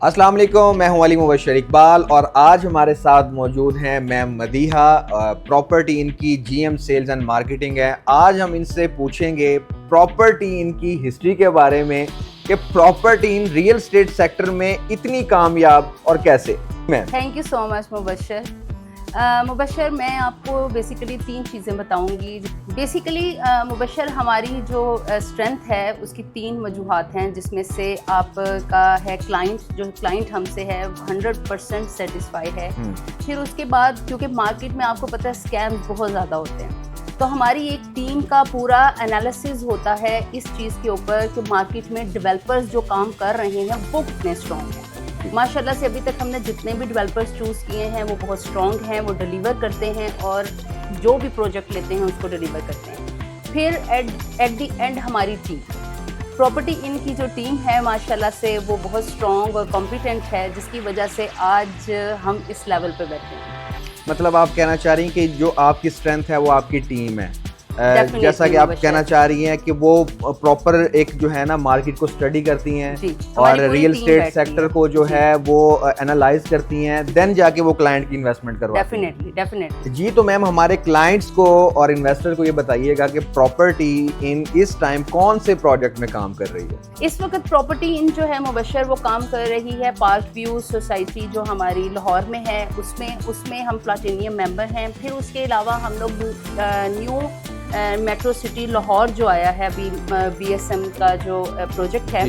अस्सलाम वालेकुम, मैं हूं अली मुबशर इकबाल और आज हमारे साथ मौजूद हैं मैम मदीहा। प्रॉपर्टी इनकी जीएम सेल्स एंड मार्केटिंग है। आज हम इनसे पूछेंगे प्रॉपर्टी इनकी हिस्ट्री के बारे में कि property in real estate sector में इतनी कामयाब और कैसे। Ma'am thank you so much Mubashar. Mubashar, मैं आपको बेसिकली 3 चीज़ें बताऊंगी। बेसिकली मुबशर, हमारी जो स्ट्रेंथ है उसकी 3 वजूहात हैं, जिसमें से आपका है क्लाइंट। जो क्लाइंट हमसे है 100% सेटिस्फाई है। फिर उसके बाद क्योंकि मार्केट में आपको पता है स्कैम्स बहुत ज़्यादा होते हैं, तो हमारी एक टीम का पूरा एनालिसिस होता है इस चीज़ के ऊपर कि मार्केट में डेवलपर्स जो काम कर रहे हैं वो कितने स्ट्रॉन्ग हैं। माशाल्लाह से अभी तक हमने जितने भी डेवलपर्स चूज़ किए हैं वो बहुत स्ट्रॉन्ग हैं, वो डिलीवर करते हैं और जो भी प्रोजेक्ट लेते हैं उसको डिलीवर करते हैं। फिर एट द एंड हमारी टीम, प्रॉपर्टी इन की जो टीम है माशाल्लाह से वो बहुत स्ट्रॉन्ग और कॉम्पिटेंट है, जिसकी वजह से आज हम इस लेवल पे बैठे हैं। मतलब आप कहना चाह रही हैं कि जो आपकी स्ट्रेंथ है वो आपकी टीम है। जैसा कि आप कहना चाह रही हैं कि वो प्रॉपर एक जो है ना मार्केट को स्टडी करती हैं और रियल एस्टेट सेक्टर को जो है वो एनालाइज करती हैं, देन जाके वो क्लाइंट की इन्वेस्टमेंट करवाती हैं। डेफिनेटली जी, तो मैम हमारे क्लाइंट्स को और इन्वेस्टर को ये बताइएगा कि प्रॉपर्टी इन इस टाइम कौन से प्रोजेक्ट में काम कर रही है। इस वक्त प्रॉपर्टी इन जो है मुबशर वो काम कर रही है पार्क व्यू सोसाइटी जो हमारी लाहौर में है, उसमें हम प्लाटिनियम मेंबर हैं। फिर उसके अलावा हम लोग न्यू मेट्रो सिटी लाहौर जो आया है अभी BSM का जो प्रोजेक्ट है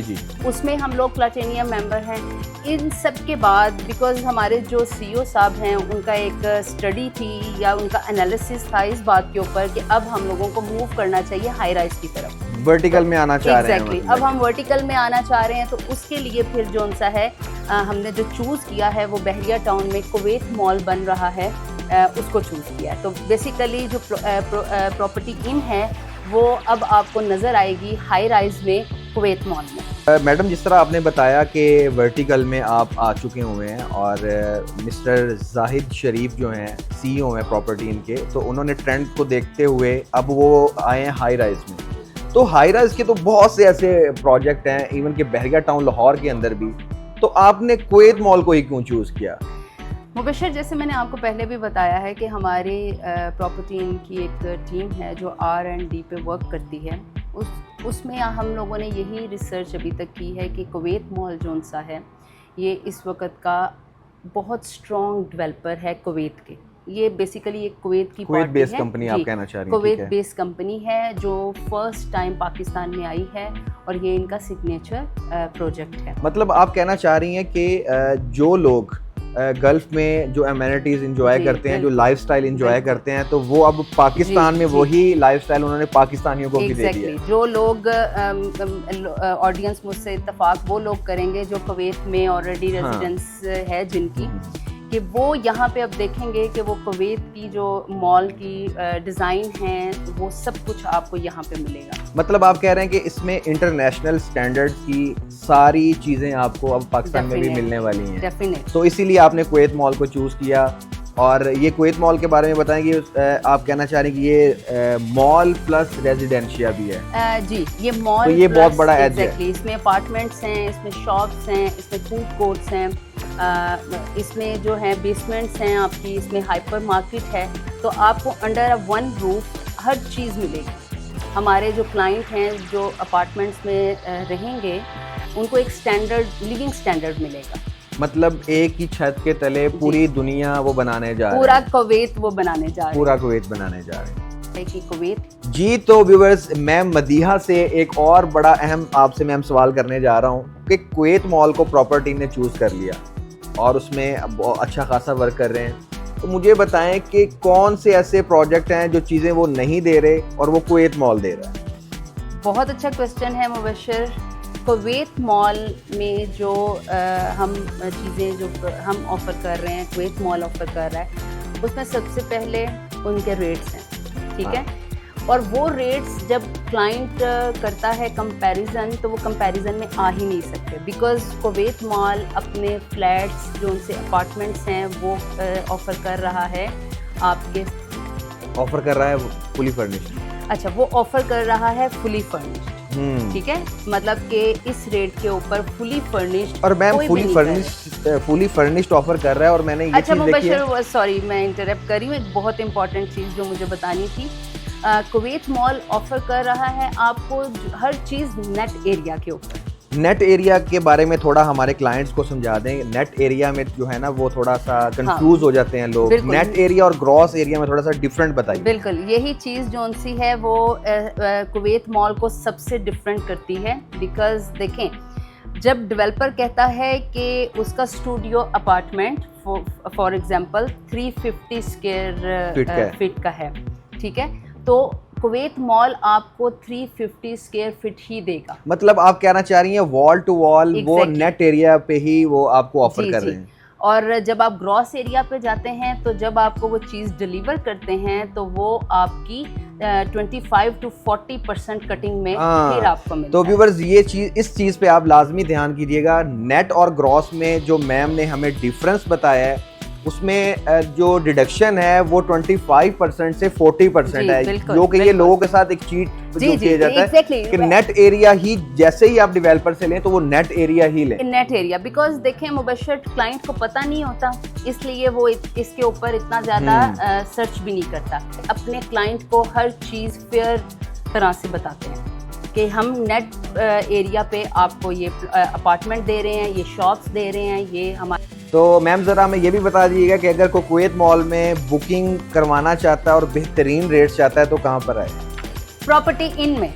उसमें हम लोग प्लाटिनियम मेंबर हैं। इन सब के बाद बिकॉज हमारे जो CEO साहब हैं उनका एक स्टडी थी या उनका एनालिसिस था इस बात के ऊपर कि अब हम लोगों को मूव करना चाहिए हाई राइज की तरफ, वर्टिकल में आना चाह रहे हैं। मतलब अब हम वर्टिकल में आना चाह रहे हैं, तो उसके लिए फिर जो सा है हमने जो चूज़ किया है वो बहरिया टाउन में कुवैत मॉल बन रहा है, उसको चूज़ किया है। तो बेसिकली जो प्रॉपर्टी इन है वो अब आपको नज़र आएगी हाई राइज में कुवैत मॉल में। मैडम, जिस तरह आपने बताया कि वर्टिकल में आप आ चुके हुए हैं और मिस्टर जाहिद शरीफ जो हैं CEO हैं प्रॉपर्टी इनके, तो उन्होंने ट्रेंड को देखते हुए अब वो आए हैं हाई राइज में। तो हाई राइज के तो बहुत से ऐसे प्रोजेक्ट हैं, इवन के बहरिया टाउन लाहौर के अंदर भी, तो आपने कुवैत मॉल को ही क्यों चूज़ किया? मुबशर, जैसे मैंने आपको पहले भी बताया है कि हमारी प्रॉपर्टी इनकी एक टीम है जो R&D पे वर्क करती है। उसमें हम लोगों ने यही रिसर्च अभी तक की है कि कुवैत मॉल जोन सा है ये इस वक्त का बहुत स्ट्रॉन्ग डेवलपर है कुवैत के। ये बेसिकली एक कुवैत बेस्ड कंपनी आप कहना चाह रही हैं। कुवैत बेस्ड कंपनी है जो फर्स्ट टाइम पाकिस्तान में आई है और ये इनका सिग्नेचर प्रोजेक्ट है। मतलब आप कहना चाह रही हैं कि जो लोग गल्फ में जो एमेनिटीज इंजॉय करते हैं, जो लाइफस्टाइल इंजॉय करते हैं, तो वो अब पाकिस्तान में वही लाइफस्टाइल उन्होंने पाकिस्तानियों को भी दे दिया। जो लोग ऑडियंस मुझसे इत्तेफाक वो लोग करेंगे जो कुवैत में ऑलरेडी रेजिडेंस है जिनकी, कि वो यहाँ पे अब देखेंगे कि वो कुवैत की जो मॉल की डिज़ाइन है वो सब कुछ आपको यहाँ पे मिलेगा। मतलब आप कह रहे हैं कि इसमें इंटरनेशनल स्टैंडर्ड की सारी चीज़ें आपको अब पाकिस्तान में भी मिलने वाली हैं। डेफिनेट। तो इसीलिए आपने कुवैत मॉल को चूज़ किया। और ये कुवैत मॉल के बारे में बताएंगे, आप कहना चाह रही हैं कि ये मॉल प्लस रेजिडेंशिया भी है। जी, ये मॉल तो ये बहुत बड़ा एज है। इसमें अपार्टमेंट्स हैं, इसमें शॉप्स हैं, इसमें फूड कोर्ट्स हैं, इसमें जो है बेसमेंट्स हैं आपकी, इसमें हाइपर मार्केट है। तो आपको अंडर वन रूफ हर चीज़ मिलेगी। हमारे जो क्लाइंट हैं जो अपार्टमेंट्स में रहेंगे उनको एक स्टैंडर्ड लिविंग स्टैंडर्ड मिलेगा। मतलब एक ही छत के तले पूरी दुनिया वो बनाने जा रहे हैं, पूरा कुवैत वो बनाने जा रहे हैं, पूरा कुवैत बनाने जा रहे हैं कि कुवैत। जी, तो व्यूअर्स, मैम मदीहा से एक और बड़ा अहम आपसे मैम सवाल करने जा रहा हूँ कि कुवैत मॉल को प्रॉपर्टी ने चूज़ कर लिया और उसमें अच्छा खासा वर्क कर रहे हैं, तो मुझे बताएं कि कौन से ऐसे प्रोजेक्ट हैं जो चीज़ें वो नहीं दे रहे और वो कुवैत मॉल दे रहा है। बहुत अच्छा क्वेश्चन है मुबशर। कुवैत मॉल में जो हम चीज़ें जो हम ऑफ़र कर रहे हैं, कुवैत मॉल ऑफ़र कर रहा है, उसमें सबसे पहले उनके रेट्स हैं, ठीक है। और वो रेट्स जब क्लाइंट करता है कंपैरिजन, तो वो कंपैरिजन में आ ही नहीं सकते, बिकॉज कुवैत मॉल अपने फ्लैट्स जो उनसे अपार्टमेंट्स हैं वो ऑफ़र कर रहा है आपके, ऑफ़र कर रहा है फुली फर्निश्ड। अच्छा, वो ऑफ़र कर रहा है फुली फर्निश्ड। ठीक है, मतलब कि इस रेट के ऊपर फुली फर्निश्ड। और मैम फुली फर्निश्ड ऑफर कर रहा है। और मैंने ये अच्छा चीज़ देखी है। मुबशर, सॉरी मैं इंटरप्ट कर रही हूँ, एक बहुत इंपॉर्टेंट चीज़ जो मुझे बतानी थी। कुवैत मॉल ऑफर कर रहा है आपको हर चीज़ नेट एरिया के ऊपर। नेट एरिया के बारे में थोड़ा हमारे क्लाइंट्स को समझा दें। नेट एरिया में जो है ना वो थोड़ा सा कंफ्यूज हो जाते हैं लोग। नेट एरिया और ग्रॉस एरिया में थोड़ा सा डिफरेंट बताइए। बिल्कुल, यही चीज़ जो सी है वो कुवैत मॉल को सबसे डिफरेंट करती है। बिकॉज देखें, जब डेवलपर कहता है कि उसका studio apartment for example 350 square feet का है, ठीक है, तो कुवैत मॉल आपको 350 स्क्वायर फीट ही देगा। मतलब आप कहना चाह रही हैं वॉल टू वॉल वो नेट एरिया पे ही वो आपको ऑफर कर रहे हैं। और जब आप ग्रॉस एरिया पे जाते हैं तो जब आपको वो चीज़ डिलीवर करते हैं तो वो आपकी 25 to 40% कटिंग में फिर आपको मिलता है। तो व्यूअर्स ये चीज़, इस चीज़ पे आप लाजमी ध्यान कीजिएगा। नेट और ग्रॉस में जो मैम ने हमें डिफरेंस बताया है उसमें जो डिडक्शन है वो 25% से 40% है, जो कि ये लोगों के साथ एक चीट जो किया जाता है कि नेट एरिया ही जैसे ही आप डेवलपर से लें तो वो नेट एरिया ही लें। नेट एरिया बिकॉज देखें मुबशर क्लाइंट को पता नहीं होता, इसलिए वो इसके ऊपर इतना ज़्यादा सर्च भी नहीं करता। अपने क्लाइंट को हर चीज़ फेयर तरह से बताते हैं कि हम नेट एरिया पे आपको ये अपार्टमेंट दे रहे हैं, ये शॉप्स दे रहे हैं, ये हमारे। तो मैम ज़रा हमें ये भी बता दीजिएगा कि अगर कोई कुवैत मॉल में बुकिंग करवाना चाहता है और बेहतरीन रेट चाहता है तो कहाँ पर आए? प्रॉपर्टी इन में